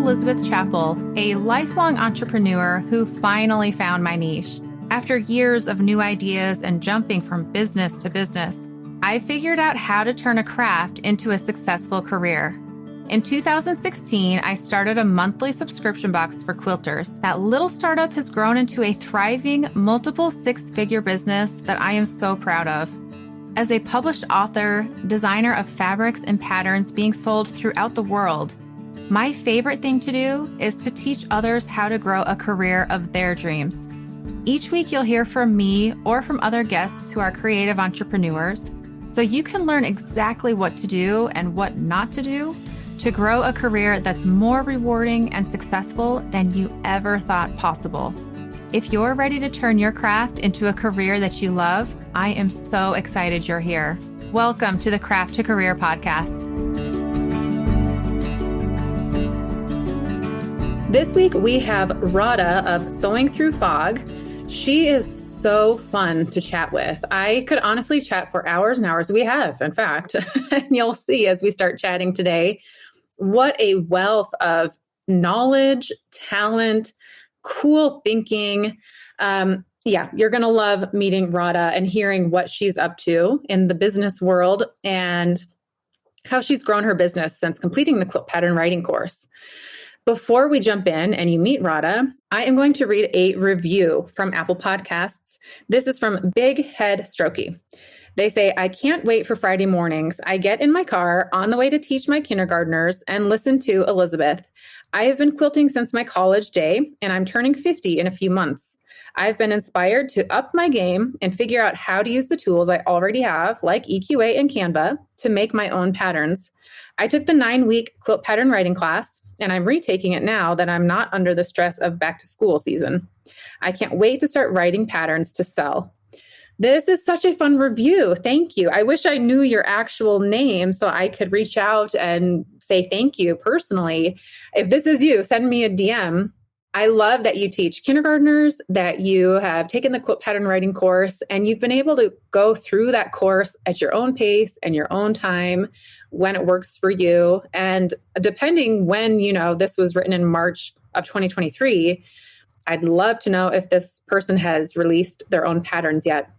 Elizabeth Chappell, a lifelong entrepreneur who finally found my niche. After years of new ideas and jumping from business to business, I figured out how to turn a craft into a successful career. In 2016, I started a monthly subscription box for Quilters. That little startup has grown into a thriving, multiple six-figure business that I am so proud of. As a published author, designer of fabrics and patterns being sold throughout the world, my favorite thing to do is to teach others how to grow a career of their dreams. Each week, you'll hear from me or from other guests who are creative entrepreneurs, so you can learn exactly what to do and what not to do to grow a career that's more rewarding and successful than you ever thought possible. If you're ready to turn your craft into a career that you love, I am so excited you're here. Welcome to the Craft to Career podcast. This week, we have Radha of Sewing Through Fog. She is so fun to chat with. I could honestly chat for hours and hours. We have, in fact, and you'll see as we start chatting today, what a wealth of knowledge, talent, cool thinking. You're going to love meeting Radha and hearing what she's up to in the business world and how she's grown her business since completing the Quilt Pattern Writing Course. Before we jump in and you meet Radha, I am going to read a review from Apple Podcasts. This is from Big Head Strokey. They say, I can't wait for Friday mornings. I get in my car on the way to teach my kindergartners and listen to Elizabeth. I have been quilting since my college day, and I'm turning 50 in a few months. I've been inspired to up my game and figure out how to use the tools I already have, like EQA and Canva, to make my own patterns. I took the 9-week quilt pattern writing class, and I'm retaking it now that I'm not under the stress of back to school season. I can't wait to start writing patterns to sell. This is such a fun review. Thank you. I wish I knew your actual name so I could reach out and say thank you personally. If this is you, send me a DM. I love that you teach kindergartners, that you have taken the Quilt Pattern Writing Course, and you've been able to go through that course at your own pace and your own time when it works for you. And depending when, this was written in March of 2023, I'd love to know if this person has released their own patterns yet.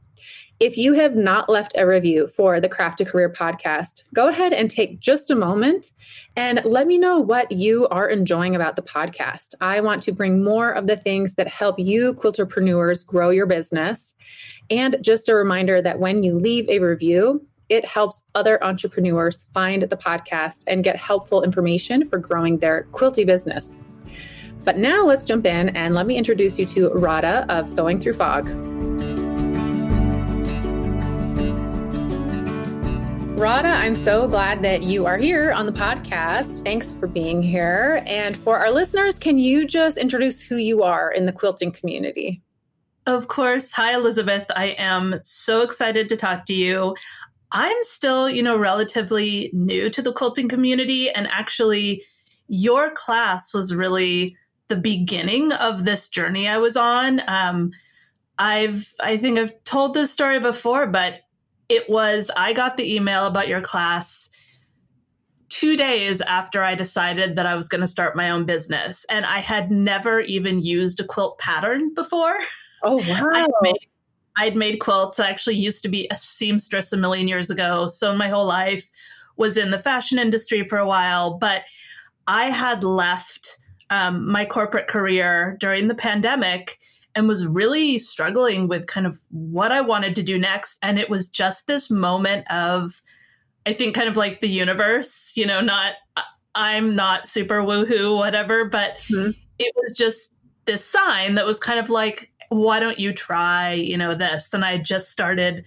If you have not left a review for the Craft to Career podcast, go ahead and take just a moment and let me know what you are enjoying about the podcast. I want to bring more of the things that help you quilterpreneurs grow your business. And just a reminder that when you leave a review, it helps other entrepreneurs find the podcast and get helpful information for growing their quilty business. But now let's jump in and let me introduce you to Radha of Sewing Through Fog. Radha, I'm so glad that you are here on the podcast. Thanks for being here. And for our listeners, can you just introduce who you are in the quilting community? Of course. Hi, Elizabeth. I am so excited to talk to you. I'm still, relatively new to the quilting community. And actually, your class was really the beginning of this journey I was on. I think I've told this story before, but I got the email about your class 2 days after I decided that I was going to start my own business. And I had never even used a quilt pattern before. Oh, wow. I'd made quilts. I actually used to be a seamstress a million years ago. So my whole life was in the fashion industry for a while. But I had left my corporate career during the pandemic and was really struggling with kind of what I wanted to do next. And it was just this moment of, I think, kind of like the universe, I'm not super woohoo, whatever, but It was just this sign that was kind of like, why don't you try, this? And I just started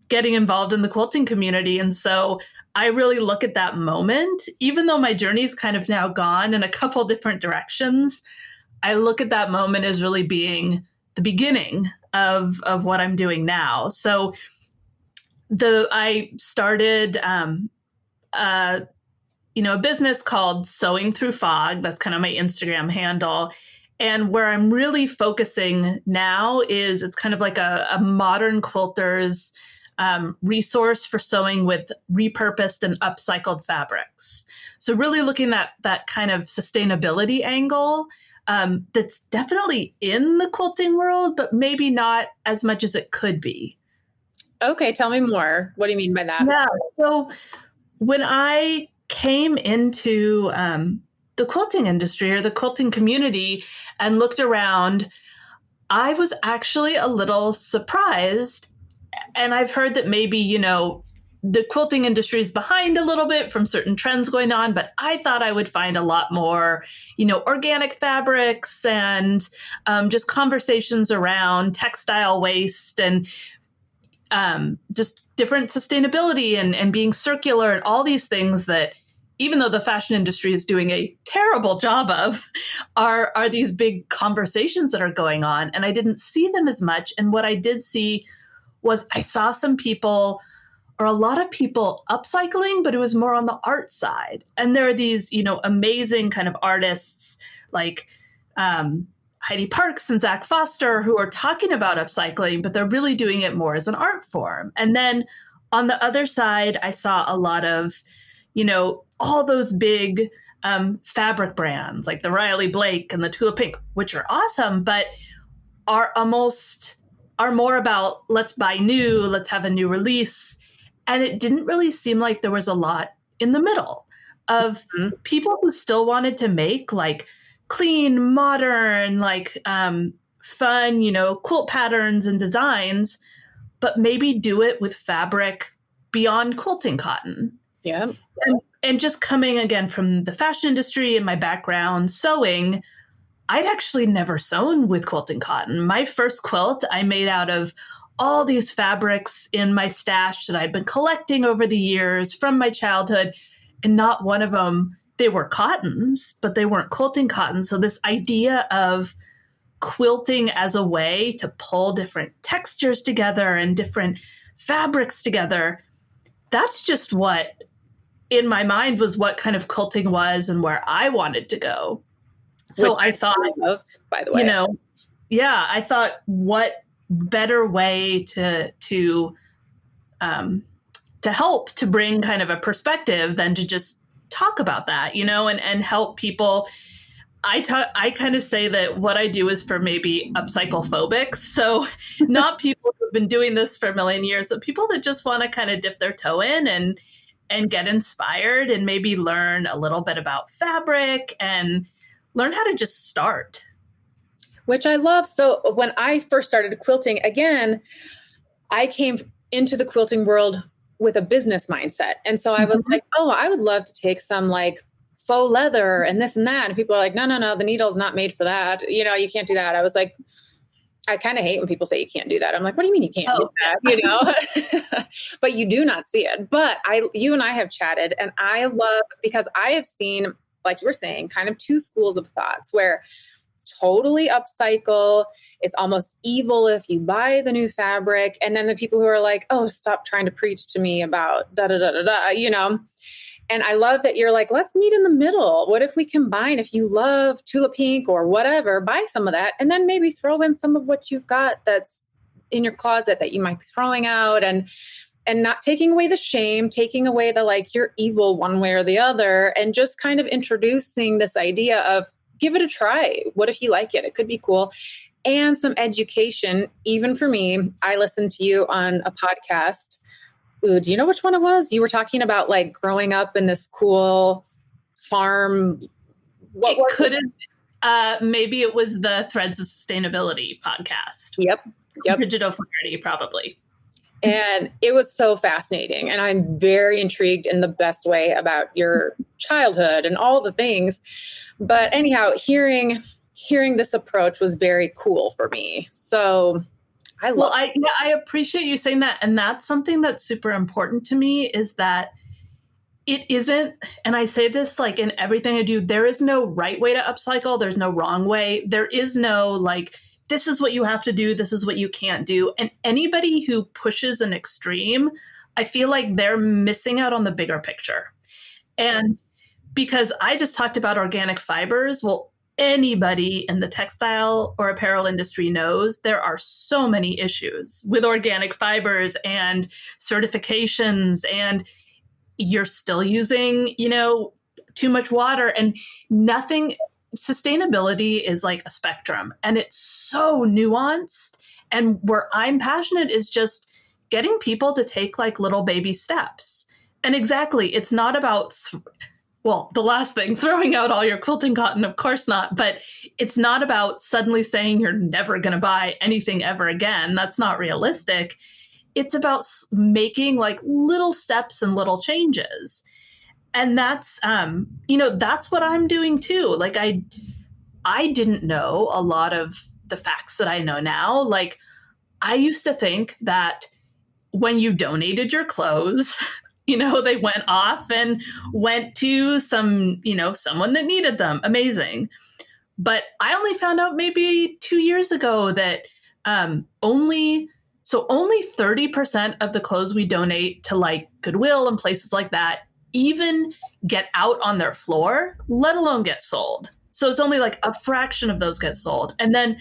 getting involved in the quilting community. And so I really look at that moment, even though my journey's kind of now gone in a couple different directions, I look at that moment as really being the beginning of what I'm doing now. So I started a business called Sewing Through Fog. That's kind of my Instagram handle. And where I'm really focusing now is it's kind of like a modern quilters resource for sewing with repurposed and upcycled fabrics. So really looking at that kind of sustainability angle that's definitely in the quilting world, but maybe not as much as it could be. Okay, tell me more. What do you mean by that? Yeah, so when I came into the quilting industry or the quilting community and looked around, I was actually a little surprised. And I've heard that maybe, the quilting industry is behind a little bit from certain trends going on, but I thought I would find a lot more, organic fabrics and just conversations around textile waste and just different sustainability and being circular and all these things that, even though the fashion industry is doing a terrible job of, are these big conversations that are going on. And I didn't see them as much. And what I did see was I saw some people, or a lot of people, upcycling, but it was more on the art side. And there are these, amazing kind of artists like Heidi Parks and Zach Foster who are talking about upcycling, but they're really doing it more as an art form. And then on the other side, I saw a lot of, all those big fabric brands like the Riley Blake and the Tula Pink, which are awesome, but are more about let's buy new, let's have a new release. And it didn't really seem like there was a lot in the middle of people who still wanted to make like clean, modern, like fun, quilt patterns and designs, but maybe do it with fabric beyond quilting cotton. Yeah. And just coming again from the fashion industry and my background sewing, I'd actually never sewn with quilting cotton. My first quilt I made out of all these fabrics in my stash that I'd been collecting over the years from my childhood, and not one of them, they were cottons, but they weren't quilting cotton. So this idea of quilting as a way to pull different textures together and different fabrics together, that's just what in my mind was what kind of quilting was and where I wanted to go. So I thought, by the way, I thought what better way to help to bring kind of a perspective than to just talk about that, and help people. I kind of say that what I do is for maybe upcyclephobics. So not people who've been doing this for a million years, but people that just want to kind of dip their toe in and get inspired and maybe learn a little bit about fabric and learn how to just start. Which I love. So when I first started quilting, again, I came into the quilting world with a business mindset. And so I was like, oh, I would love to take some like faux leather and this and that. And people are like, no, the needle's not made for that. You can't do that. I was like, I kind of hate when people say you can't do that. I'm like, what do you mean you can't do that? But you do not see it. But you and I have chatted, and I love, because I have seen, like you were saying, kind of two schools of thoughts where totally upcycle. It's almost evil if you buy the new fabric. And then the people who are like, oh, stop trying to preach to me about And I love that you're like, let's meet in the middle. What if we combine, if you love Tula Pink or whatever, buy some of that, and then maybe throw in some of what you've got that's in your closet that you might be throwing out, and not taking away the shame, taking away the like, you're evil one way or the other, and just kind of introducing this idea of give it a try. What if you like it? It could be cool. And some education, even for me. I listened to you on a podcast. Ooh, do you know which one it was? You were talking about like growing up in this cool farm. It could have, maybe it was the Threads of Sustainability podcast. Yep. Bridget O'Flaherty, probably. And it was so fascinating. And I'm very intrigued in the best way about your childhood and all the things. But anyhow, hearing this approach was very cool for me. So I appreciate you saying that. And that's something that's super important to me, is that it isn't, and I say this like in everything I do, there is no right way to upcycle. There's no wrong way. There is no like, this is what you have to do. This is what you can't do. And anybody who pushes an extreme, I feel like they're missing out on the bigger picture. And because I just talked about organic fibers, well, anybody in the textile or apparel industry knows, there are so many issues with organic fibers and certifications, and you're still using, too much water, and nothing. Sustainability is like a spectrum, and it's so nuanced. And where I'm passionate is just getting people to take like little baby steps. And exactly, it's not about, the last thing, throwing out all your quilting cotton, of course not, but it's not about suddenly saying you're never going to buy anything ever again. That's not realistic. It's about making like little steps and little changes. And that's, that's what I'm doing too. Like I didn't know a lot of the facts that I know now. Like I used to think that when you donated your clothes, they went off and went to some, someone that needed them. Amazing. But I only found out maybe 2 years ago that only 30% of the clothes we donate to like Goodwill and places like that even get out on their floor, let alone get sold. So it's only like a fraction of those get sold. And then,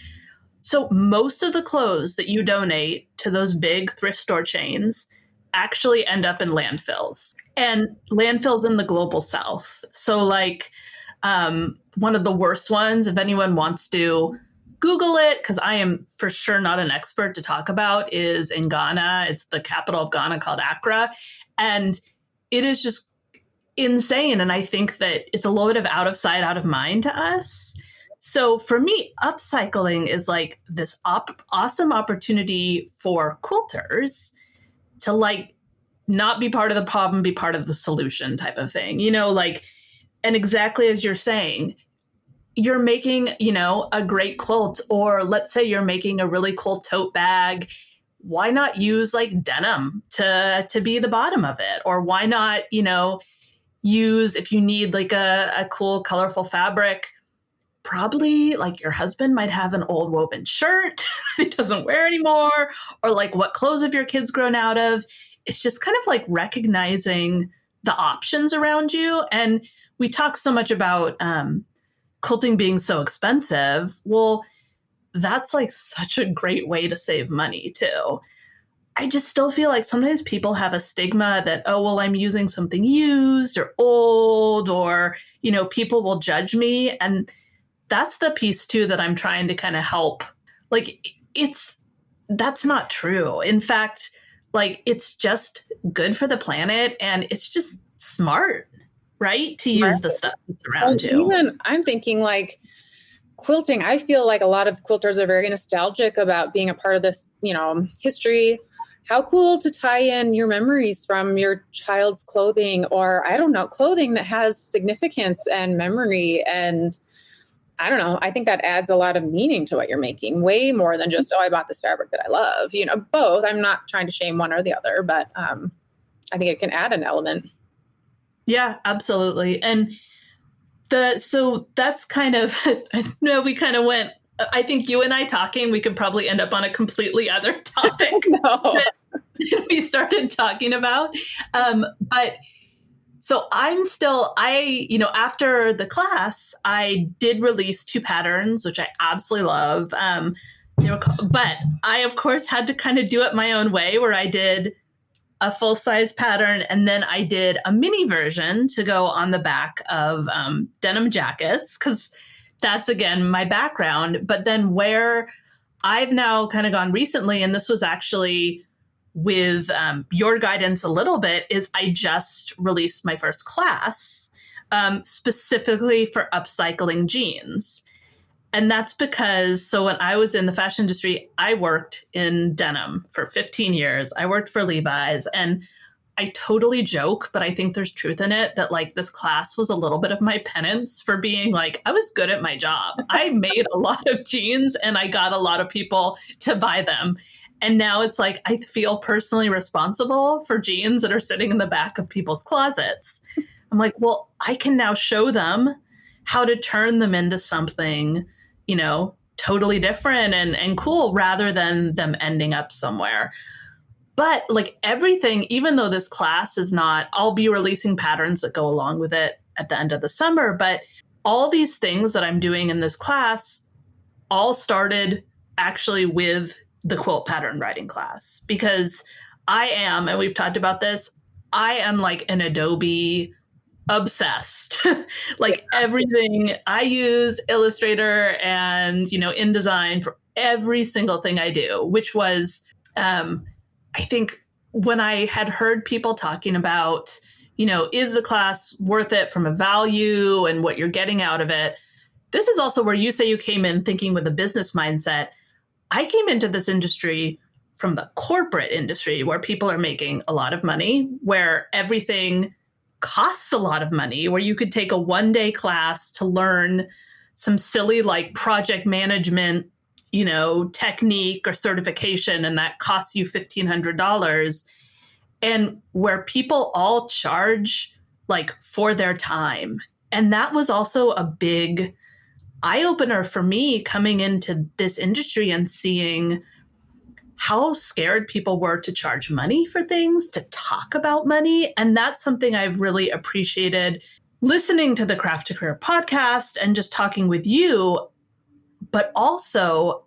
so most of the clothes that you donate to those big thrift store chains actually end up in landfills, and landfills in the global south. So like one of the worst ones, if anyone wants to Google it, because I am for sure not an expert to talk about, is in Ghana. It's the capital of Ghana called Accra. And it is just insane. And I think that it's a little bit of out of sight, out of mind to us. So for me, upcycling is like this awesome opportunity for quilters to like not be part of the problem, be part of the solution type of thing, and exactly as you're saying, you're making, a great quilt, or let's say you're making a really cool tote bag. Why not use like denim to be the bottom of it? Or why not, use, if you need like a cool, colorful fabric, probably like your husband might have an old woven shirt that he doesn't wear anymore, or like what clothes have your kids grown out of? It's just kind of like recognizing the options around you. And we talk so much about quilting being so expensive. Well, that's like such a great way to save money too. I just still feel like sometimes people have a stigma that, oh, well, I'm using something used or old, or, people will judge me. And that's the piece too that I'm trying to kind of help. Like that's not true. In fact, like it's just good for the planet, and it's just smart, right? To use the stuff that's around you. Even I'm thinking like quilting, I feel like a lot of quilters are very nostalgic about being a part of this, history. How cool to tie in your memories from your child's clothing, or I don't know, clothing that has significance and memory. And I don't know, I think that adds a lot of meaning to what you're making, way more than just, oh, I bought this fabric that I love. Both. I'm not trying to shame one or the other, but I think it can add an element. Yeah, absolutely. And so that's kind of, we kind of went, I think you and I talking, we could probably end up on a completely other topic that we started talking about. But so I'm still, after the class, I did release 2 patterns, which I absolutely love. But I, of course, had to kind of do it my own way, where I did a full-size pattern, and then I did a mini version to go on the back of denim jackets, because that's, again, my background. But then where I've now kind of gone recently, and this was actually with your guidance a little bit, is I just released my first class specifically for upcycling jeans. And that's because, so when I was in the fashion industry, I worked in denim for 15 years. I worked for Levi's, and I totally joke, but I think there's truth in it, that like this class was a little bit of my penance for being like, I was good at my job. I made a lot of jeans and I got a lot of people to buy them. And now it's like, I feel personally responsible for jeans that are sitting in the back of people's closets. I'm like, well, I can now show them how to turn them into something, totally different and cool, rather than them ending up somewhere. But like everything, even though this class is not, I'll be releasing patterns that go along with it at the end of the summer, but all these things that I'm doing in this class all started actually with the quilt pattern writing class, because I am, and we've talked about this, I am like an Adobe obsessed. Like everything I use Illustrator and, InDesign for every single thing I do, which was, I think when I had heard people talking about, is the class worth it from a value and what you're getting out of it? This is also where you say you came in thinking with a business mindset. I came into this industry from the corporate industry where people are making a lot of money, where everything costs a lot of money, where you could take a one-day class to learn some silly like project management, technique or certification, and that costs you $1,500. And where people all charge like for their time. And that was also a big eye-opener for me coming into this industry and seeing how scared people were to charge money for things, to talk about money. And that's something I've really appreciated listening to the Craft to Career podcast and just talking with you, but also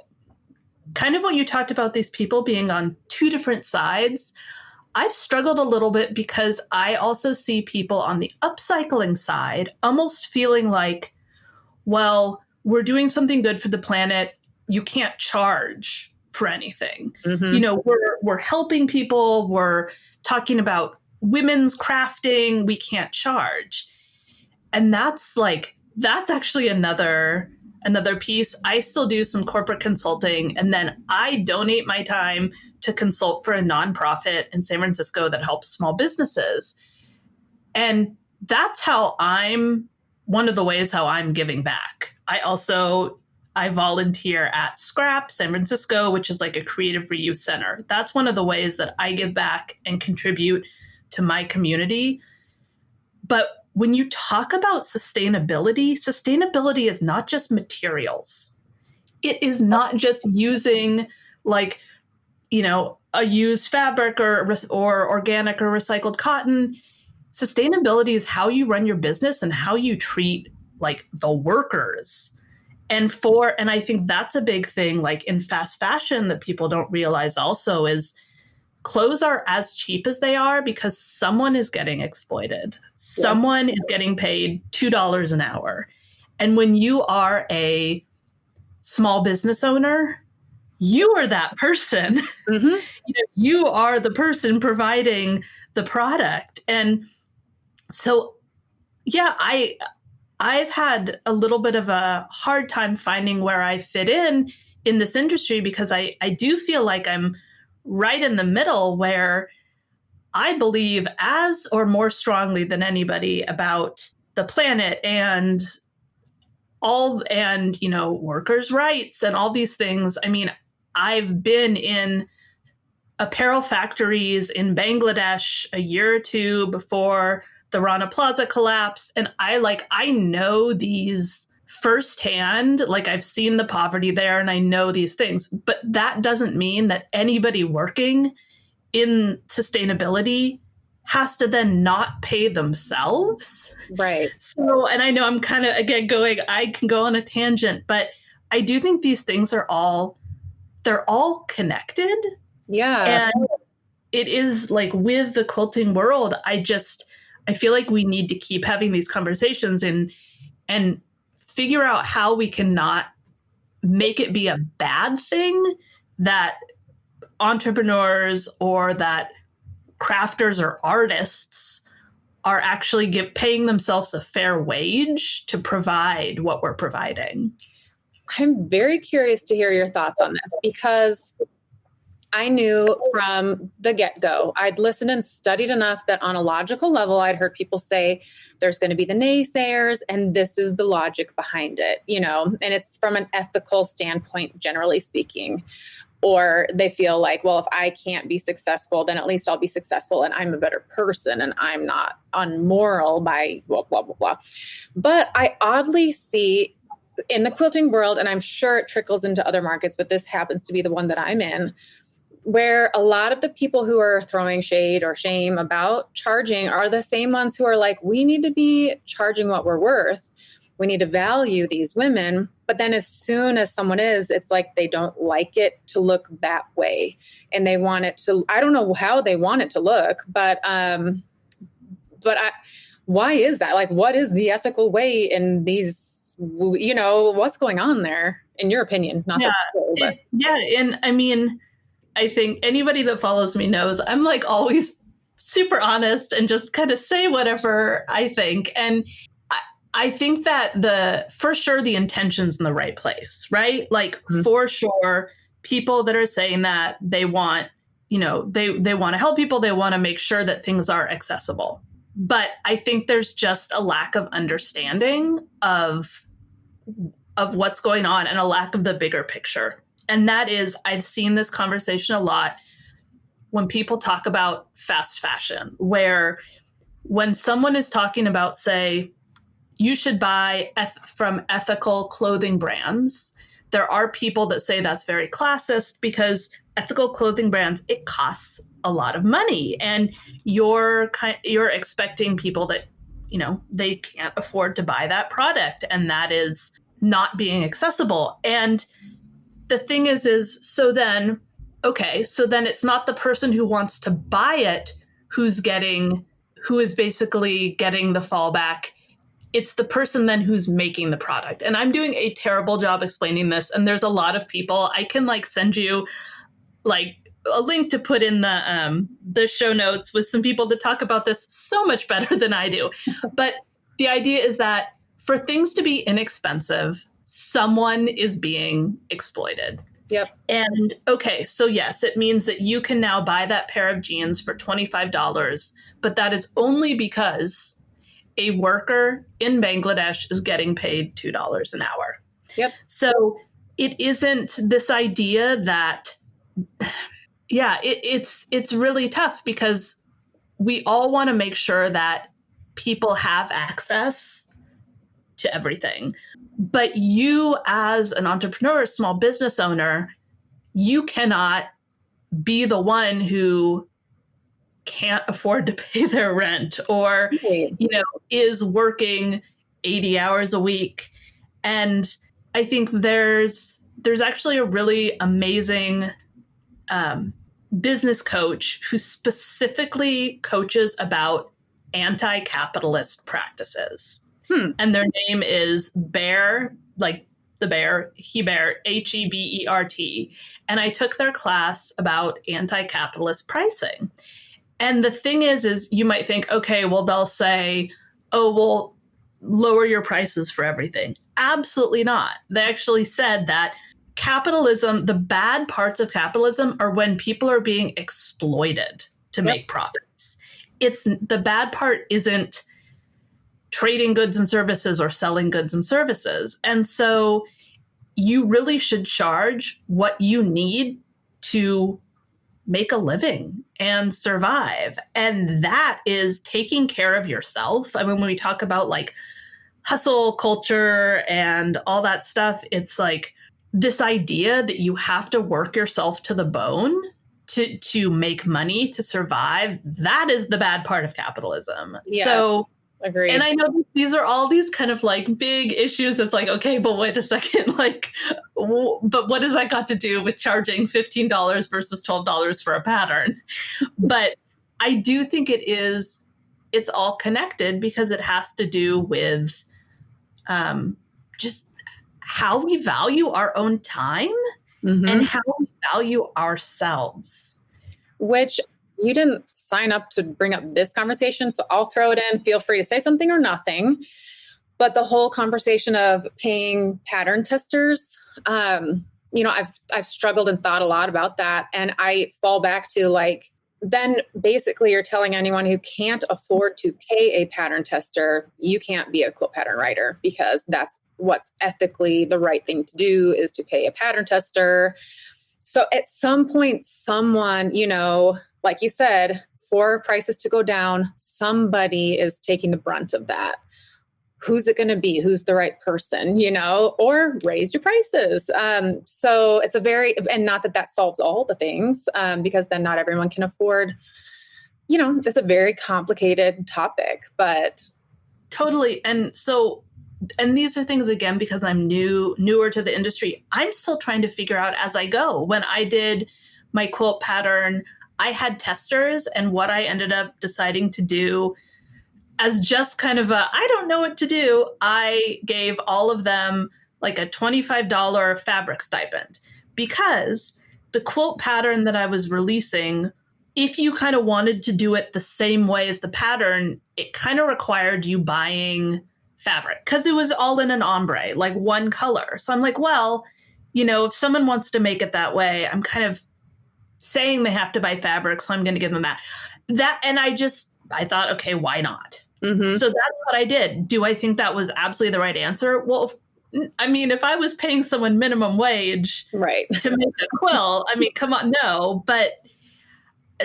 kind of what you talked about, these people being on two different sides. I've struggled a little bit because I also see people on the upcycling side almost feeling like, well, we're doing something good for the planet. You can't charge for anything. Mm-hmm. We're helping people. We're talking about women's crafting. We can't charge. And that's actually another piece. I still do some corporate consulting, and then I donate my time to consult for a nonprofit in San Francisco that helps small businesses. And that's one of the ways how I'm giving back. I volunteer at Scrap San Francisco, which is like a creative reuse center. That's one of the ways that I give back and contribute to my community. But when you talk about sustainability is not just materials. It is not just using a used fabric or organic or recycled cotton. Sustainability is how you run your business and how you treat like the workers. And I think that's a big thing, like in fast fashion, that people don't realize also is clothes are as cheap as they are because someone is getting exploited. Yeah. Someone is getting paid $2 an hour. And when you are a small business owner, you are that person. Mm-hmm. You are the person providing the product. And so, yeah, I've had a little bit of a hard time finding where I fit in this industry, because I do feel like I'm right in the middle, where I believe as or more strongly than anybody about the planet and workers' rights and all these things. I mean, I've been in apparel factories in Bangladesh a year or two before the Rana Plaza collapse. And I know these firsthand, like I've seen the poverty there and I know these things, but that doesn't mean that anybody working in sustainability has to then not pay themselves. Right. So, and I know I'm kind of, again, I can go on a tangent, but I do think these things they're all connected. Yeah. And it is like with the quilting world, I feel like we need to keep having these conversations and figure out how we can not make it be a bad thing that entrepreneurs or that crafters or artists are actually paying themselves a fair wage to provide what we're providing. I'm very curious to hear your thoughts on this, because I knew from the get-go, I'd listened and studied enough that on a logical level, I'd heard people say there's going to be the naysayers and this is the logic behind it, and it's from an ethical standpoint, generally speaking. Or they feel like, well, if I can't be successful, then at least I'll be successful and I'm a better person and I'm not unmoral by blah, blah, blah, blah. But I oddly see in the quilting world, and I'm sure it trickles into other markets, but this happens to be the one that I'm in, where a lot of the people who are throwing shade or shame about charging are the same ones who are like, we need to be charging what we're worth. We need to value these women. But then as soon as someone is, it's like they don't like it to look that way. And they want it to, I don't know how they want it to look, but why is that? Like, what is the ethical way in these, what's going on there, in your opinion? Not Yeah. but. And I mean, I think anybody that follows me knows I'm like always super honest and just kind of say whatever I think. And I think that for sure the intention's in the right place, right? Like for sure, people that are saying that they want, they want to help people, they want to make sure that things are accessible. But I think there's just a lack of understanding of what's going on and a lack of the bigger picture. And that is, I've seen this conversation a lot when people talk about fast fashion, where when someone is talking about, say, you should buy from ethical clothing brands, there are people that say that's very classist because ethical clothing brands, it costs a lot of money. And you're expecting people that, they can't afford to buy that product. And that is not being accessible. And the thing is so then it's not the person who wants to buy it who is basically getting the fallback. It's the person then who's making the product. And I'm doing a terrible job explaining this. And there's a lot of people. I can send you a link to put in the show notes with some people that talk about this so much better than I do. But the idea is that for things to be inexpensive, someone is being exploited. Yep. And so yes, it means that you can now buy that pair of jeans for $25, but that is only because a worker in Bangladesh is getting paid $2 an hour. Yep. So it isn't this idea that, it's really tough because we all want to make sure that people have access to everything. But you as an entrepreneur, small business owner, you cannot be the one who can't afford to pay their rent or, is working 80 hours a week. And I think there's actually a really amazing business coach who specifically coaches about anti-capitalist practices. And their name is Bear, like the bear, Hebert, Hebert. And I took their class about anti-capitalist pricing. And the thing is you might think, okay, well, they'll say, oh, well, lower your prices for everything. Absolutely not. They actually said that capitalism, the bad parts of capitalism are when people are being exploited to make profits. The bad part isn't trading goods and services or selling goods and services. And so you really should charge what you need to make a living and survive. And that is taking care of yourself. I mean, when we talk about hustle culture and all that stuff, it's this idea that you have to work yourself to the bone to make money, to survive. That is the bad part of capitalism. Yeah. So agreed. And I know these are all these kind of big issues. It's okay, but wait a second, but what does that got to do with charging $15 versus $12 for a pattern? But I do think it's all connected because it has to do with just how we value our own time and how we value ourselves. Which you didn't sign up to bring up this conversation, so I'll throw it in. Feel free to say something or nothing. But the whole conversation of paying pattern testers, I've struggled and thought a lot about that. And I fall back to then basically you're telling anyone who can't afford to pay a pattern tester, you can't be a quilt pattern writer because that's what's ethically the right thing to do is to pay a pattern tester. So at some point, someone, like you said, for prices to go down, somebody is taking the brunt of that. Who's it going to be? Who's the right person, or raise your prices. So it's and not that solves all the things, because then not everyone can afford, it's a very complicated topic, but. Totally. And so and these are things, again, because I'm newer to the industry, I'm still trying to figure out as I go. When I did my quilt pattern, I had testers, and what I ended up deciding to do as just kind of I don't know what to do, I gave all of them like a $25 fabric stipend, because the quilt pattern that I was releasing, if you kind of wanted to do it the same way as the pattern, it kind of required you buying fabric because it was all in an ombre, like one color. So I'm like, well, if someone wants to make it that way, I'm kind of saying they have to buy fabric, so I'm going to give them that. And I thought, okay, why not? Mm-hmm. So that's what I did. Do I think that was absolutely the right answer? Well, if I was paying someone minimum wage right. to make a quilt, come on, no. But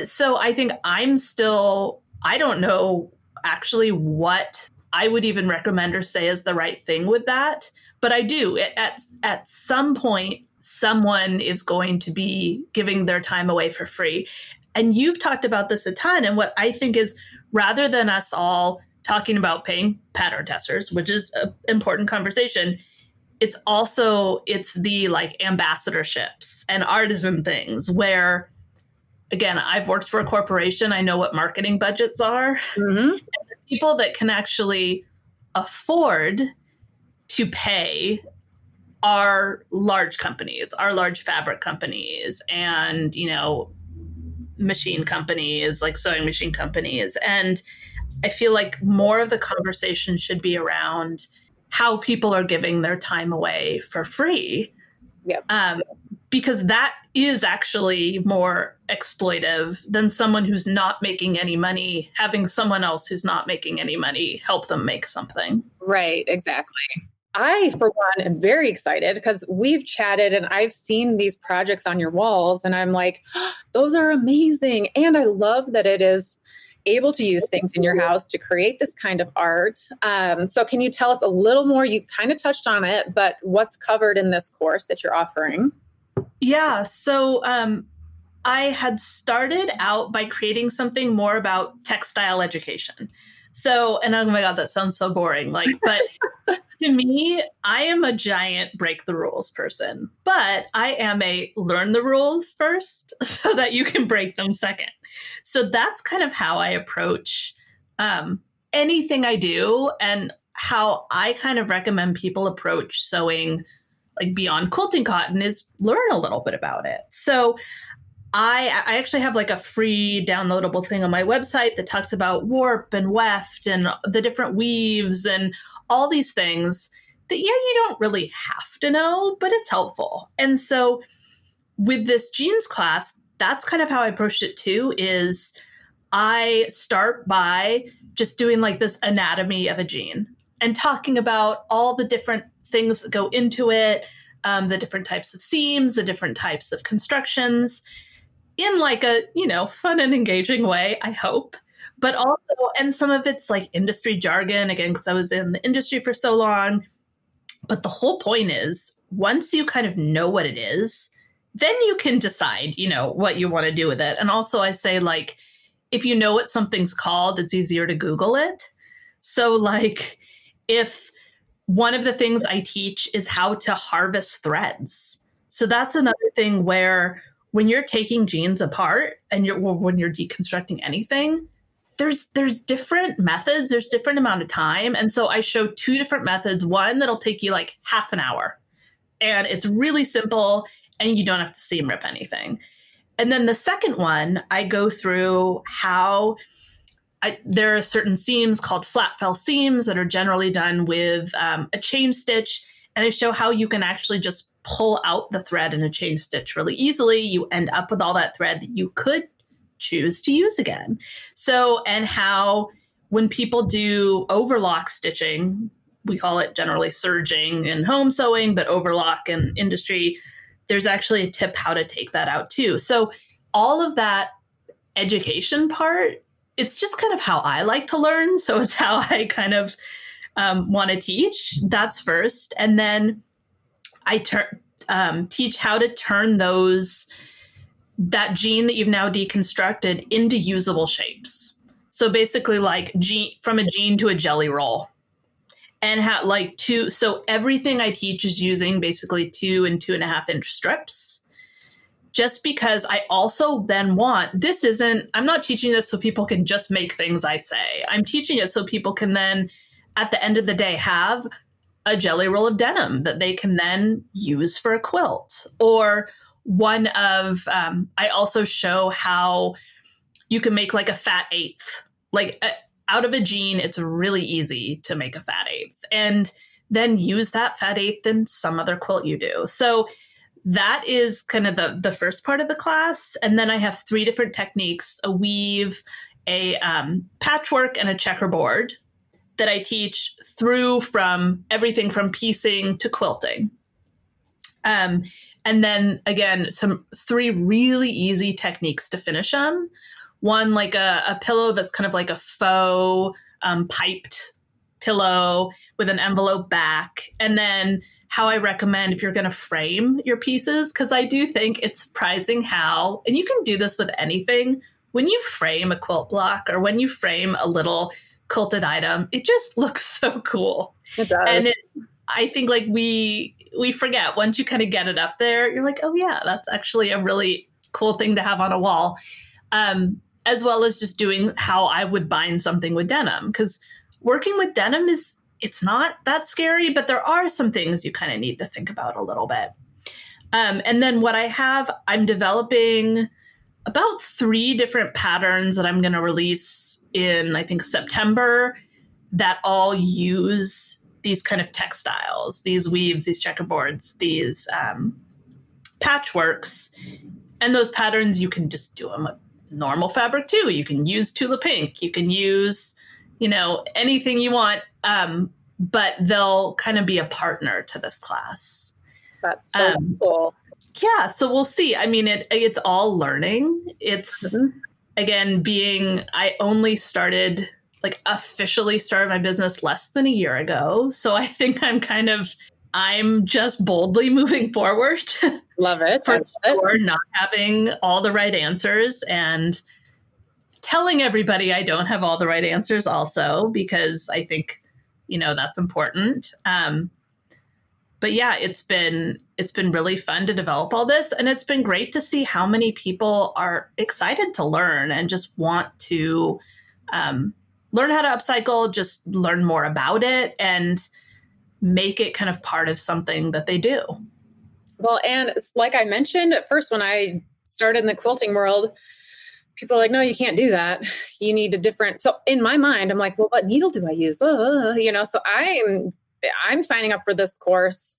so I think I don't know actually what I would even recommend or say is the right thing with that. But I do. At some point, someone is going to be giving their time away for free. And you've talked about this a ton. And what I think is, rather than us all talking about paying pattern testers, which is an important conversation, it's the like ambassadorships and artisan things where, again, I've worked for a corporation. I know what marketing budgets are. Mm-hmm. And the people that can actually afford to pay are large companies, are large fabric companies, and, machine companies, like sewing machine companies. And I feel like more of the conversation should be around how people are giving their time away for free. Yep. Because that is actually more exploitive than someone who's not making any money, having someone else who's not making any money help them make something. Right, exactly. I, for one, am very excited because we've chatted and I've seen these projects on your walls and I'm like, oh, those are amazing. And I love that it is able to use things in your house to create this kind of art. So can you tell us a little more? You kind of touched on it, but what's covered in this course that you're offering? Yeah. So I had started out by creating something more about textile education. So, and oh my God, that sounds so boring. But to me, I am a giant break the rules person, but I am a learn the rules first so that you can break them second. So that's kind of how I approach anything I do, and how I kind of recommend people approach sewing, like beyond quilting cotton, is learn a little bit about it. So I actually have like a free downloadable thing on my website that talks about warp and weft and the different weaves and all these things that, you don't really have to know, but it's helpful. And so with this jeans class, that's kind of how I approached it too, is I start by just doing like this anatomy of a jean and talking about all the different things that go into it, the different types of seams, the different types of constructions, in like a, fun and engaging way, I hope. But also, and some of it's like industry jargon, again, because I was in the industry for so long. But the whole point is, once you kind of know what it is, then you can decide, what you want to do with it. And also I say, like, if you know what something's called, it's easier to Google it. So like, if one of the things I teach is how to harvest threads. So that's another thing where when you're taking jeans apart and when you're deconstructing anything, there's different methods, there's different amount of time. And so I show two different methods, one that'll take you like half an hour and it's really simple and you don't have to seam rip anything. And then the second one, I go through how there are certain seams called flat fell seams that are generally done with a chain stitch. And I show how you can actually just pull out the thread in a chain stitch really easily. You end up with all that thread that you could choose to use again. So, and how when people do overlock stitching, we call it generally serging in home sewing, but overlock in industry, there's actually a tip how to take that out too. So all of that education part, it's just kind of how I like to learn. So it's how I kind of want to teach. That's first. And then I teach how to turn that jean that you've now deconstructed into usable shapes. So basically like from a jean to a jelly roll. and have like so everything I teach is using basically 2 and 2.5 inch strips. Just because I also then I'm not teaching this so people can just make things I say. I'm teaching it so people can then, at the end of the day, have a jelly roll of denim that they can then use for a quilt. Or I also show how you can make like a fat eighth. Like out of a jean, it's really easy to make a fat eighth. And then use that fat eighth in some other quilt you do. So that is kind of the first part of the class. And then I have 3 different techniques: a weave, a patchwork, and a checkerboard that I teach through from everything from piecing to quilting. And then again, 3 really easy techniques to finish them. One, like a pillow that's kind of like a faux piped pillow with an envelope back. And then how I recommend if you're going to frame your pieces, because I do think it's surprising how, and you can do this with anything, when you frame a quilt block or when you frame a little quilted item, it just looks so cool. It does. And I think like we forget, once you kind of get it up there, you're like, oh yeah, that's actually a really cool thing to have on a wall. As well as just doing how I would bind something with denim, because working with denim it's not that scary, but there are some things you kind of need to think about a little bit. And then what I'm developing about 3 different patterns that I'm going to release in, I think, September, that all use these kind of textiles, these weaves, these checkerboards, these patchworks. And those patterns, you can just do them with normal fabric too. You can use Tula Pink. You can use, anything you want. But they'll kind of be a partner to this class. That's so cool. Yeah, so we'll see. I mean, it's all learning. It's, again, I only officially started my business less than a year ago. So I think I'm just boldly moving forward. Love it. For sure, not having all the right answers and telling everybody I don't have all the right answers also, because I think that's important. But yeah, it's been really fun to develop all this. And it's been great to see how many people are excited to learn and just want to learn how to upcycle, just learn more about it and make it kind of part of something that they do. Well, and like I mentioned at first, when I started in the quilting world, people are like, no, you can't do that. You need a different. So in my mind, I'm like, well, what needle do I use? So I'm signing up for this course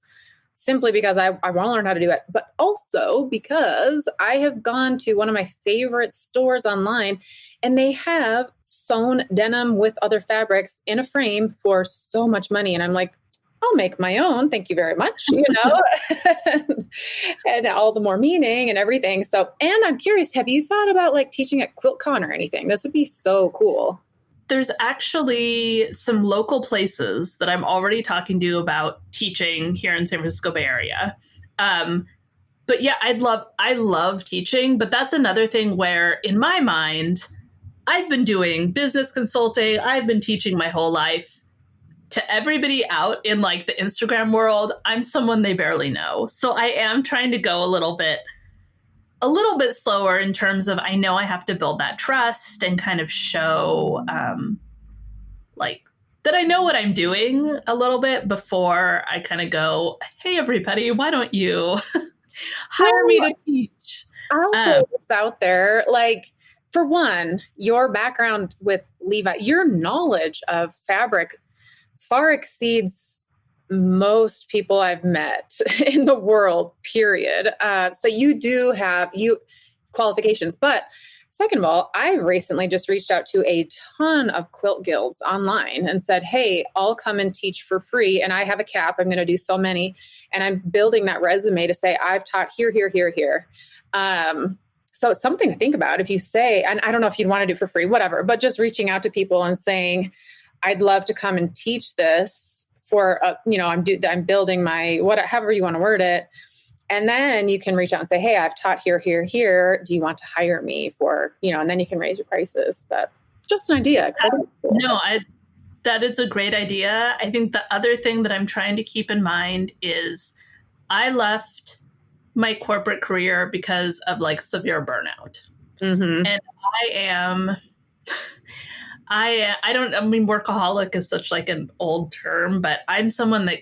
simply because I want to learn how to do it, but also because I have gone to one of my favorite stores online and they have sewn denim with other fabrics in a frame for so much money. And I'm like, I'll make my own. Thank you very much. And all the more meaning and everything. So, and I'm curious, have you thought about teaching at QuiltCon or anything? This would be so cool. There's actually some local places that I'm already talking to about teaching here in San Francisco Bay Area. But yeah, I love teaching, but that's another thing where in my mind, I've been doing business consulting. I've been teaching my whole life. To everybody out in the Instagram world, I'm someone they barely know. So I am trying to go a little bit slower in terms of, I know I have to build that trust and kind of show that I know what I'm doing a little bit before I kind of go, hey, everybody, why don't you hire me to teach? I'll throw this out there. For one, your background with Levi, your knowledge of fabric far exceeds most people I've met in the world, period. So you do have qualifications. But second of all, I've recently just reached out to a ton of quilt guilds online and said, hey, I'll come and teach for free. And I have a cap. I'm going to do so many. And I'm building that resume to say, I've taught here, here, here, here. So it's something to think about if you say, and I don't know if you'd want to do for free, whatever, but just reaching out to people and saying, I'd love to come and teach this for, I'm building my, however you want to word it. And then you can reach out and say, hey, I've taught here, here, here. Do you want to hire me for, and then you can raise your prices. But just an idea. No, That is a great idea. I think the other thing that I'm trying to keep in mind is I left my corporate career because of like severe burnout. Mm-hmm. And I mean, workaholic is such like an old term, but I'm someone that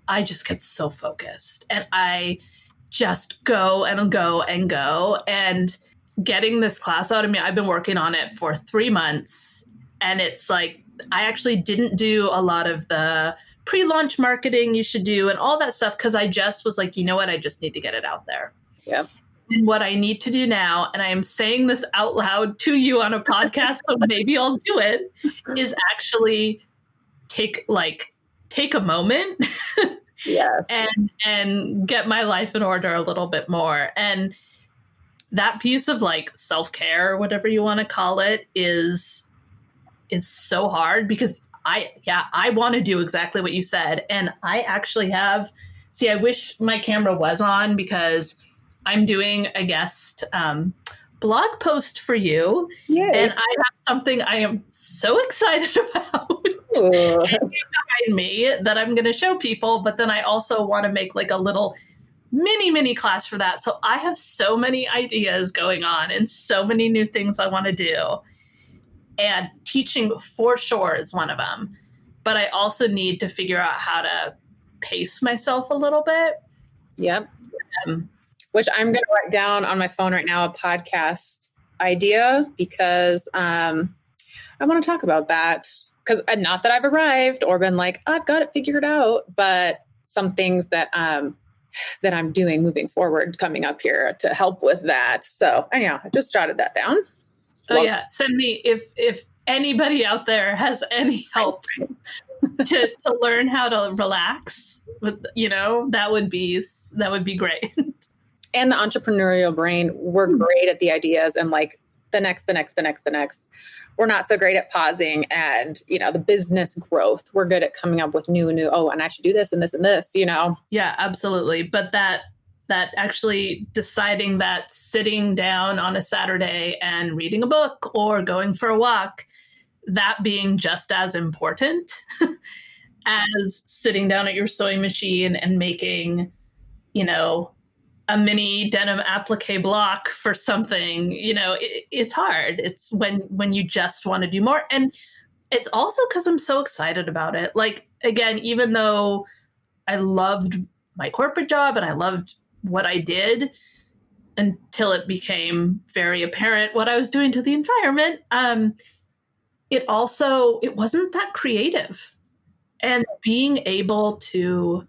I just get so focused and I just go and go and go. And getting this class out of me, I've been working on it for 3 months. And it's like, I actually didn't do a lot of the pre-launch marketing you should do and all that stuff because I just was like, you know what, I just need to get it out there. Yeah. And what I need to do now, and I am saying this out loud to you on a podcast, so maybe I'll do it, is actually take a moment Yes. and get my life in order a little bit more. And that piece of like self-care, whatever you want to call it, is so hard because I want to do exactly what you said. And I actually I wish my camera was on because I'm doing a guest blog post for you. Yay. And I have something I am so excited about behind me that I'm going to show people. But then I also want to make like a little mini class for that. So I have so many ideas going on and so many new things I want to do. And teaching for sure is one of them. But I also need to figure out how to pace myself a little bit. Yep. Which I'm going to write down on my phone right now, a podcast idea, because I want to talk about that. Because not that I've arrived or been like, I've got it figured out, but some things that I'm doing moving forward coming up here to help with that. So anyhow, I just jotted that down. Oh yeah, send me if anybody out there has any help to learn how to relax with, that would be great. And the entrepreneurial brain, we're great at the ideas and like the next. We're not so great at pausing and, the business growth. We're good at coming up with new, and I should do this and this and this, Yeah, absolutely. But that actually deciding that sitting down on a Saturday and reading a book or going for a walk, that being just as important as sitting down at your sewing machine and making, a mini denim applique block for something, it's hard. It's when you just want to do more. And it's also because I'm so excited about it. Like, again, even though I loved my corporate job and I loved what I did until it became very apparent what I was doing to the environment, it wasn't that creative. And being able to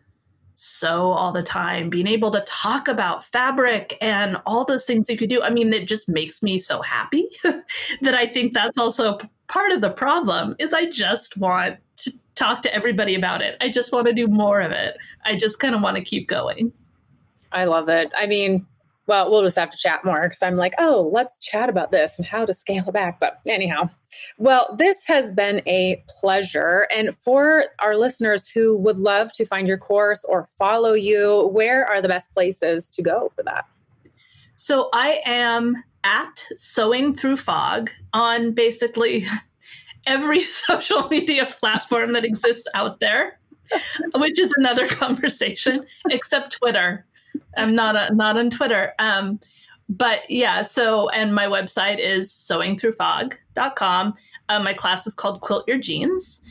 sew all the time, being able to talk about fabric and all those things you could do, it just makes me so happy that I think that's also part of the problem is I just want to talk to everybody about it. I just want to do more of it. I just kind of want to keep going. I love it. Well, we'll just have to chat more because I'm like, oh, let's chat about this and how to scale it back. But anyhow, well, this has been a pleasure. And for our listeners who would love to find your course or follow you, where are the best places to go for that? So I am at Sewing Through Fog on basically every social media platform that exists out there, which is another conversation, except Twitter. I'm not on Twitter. But yeah, and my website is sewingthroughfog.com. My class is called Quilt Your Jeans.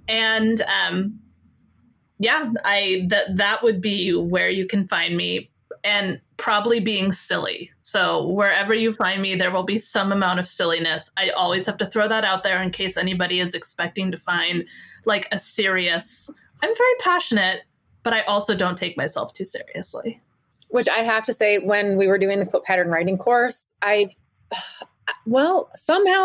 And that would be where you can find me, and probably being silly. So wherever you find me, there will be some amount of silliness. I always have to throw that out there in case anybody is expecting to find like a serious, I'm very passionate, but I also don't take myself too seriously. Which I have to say, when we were doing the Quilt Pattern Writing Course, somehow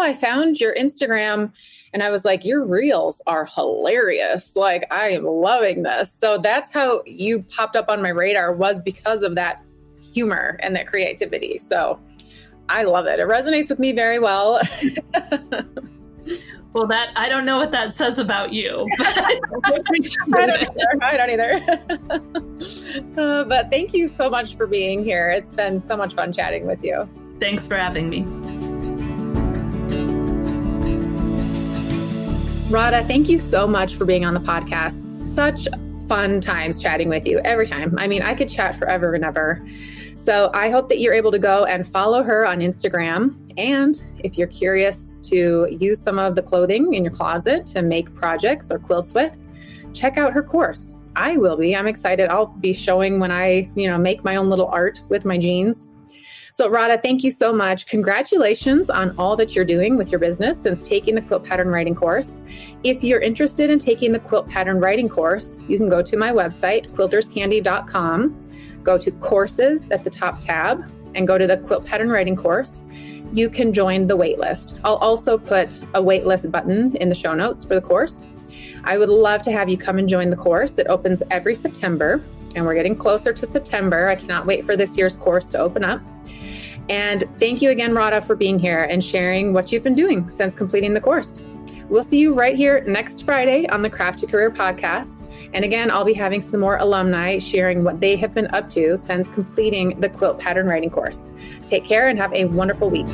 I found your Instagram and I was like, your reels are hilarious. Like, I am loving this. So that's how you popped up on my radar, was because of that humor and that creativity. So I love it. It resonates with me very well. Well, I don't know what that says about you. But I don't either. But thank you so much for being here. It's been so much fun chatting with you. Thanks for having me. Radha, thank you so much for being on the podcast. Such fun times chatting with you every time. I mean, I could chat forever and ever. So I hope that you're able to go and follow her on Instagram. And if you're curious to use some of the clothing in your closet to make projects or quilts with, check out her course. I will be. I'm excited. I'll be showing when I, make my own little art with my jeans. So Radha, thank you so much. Congratulations on all that you're doing with your business since taking the Quilt Pattern Writing Course. If you're interested in taking the Quilt Pattern Writing Course, you can go to my website, quilterscandy.com. Go to courses at the top tab and go to the Quilt Pattern Writing Course. You can join the waitlist. I'll also put a waitlist button in the show notes for the course. I would love to have you come and join the course. It opens every September, and we're getting closer to September. I cannot wait for this year's course to open up. And thank you again, Radha, for being here and sharing what you've been doing since completing the course. We'll see you right here next Friday on the Craft Your Career podcast. And again, I'll be having some more alumni sharing what they have been up to since completing the Quilt Pattern Writing Course. Take care and have a wonderful week.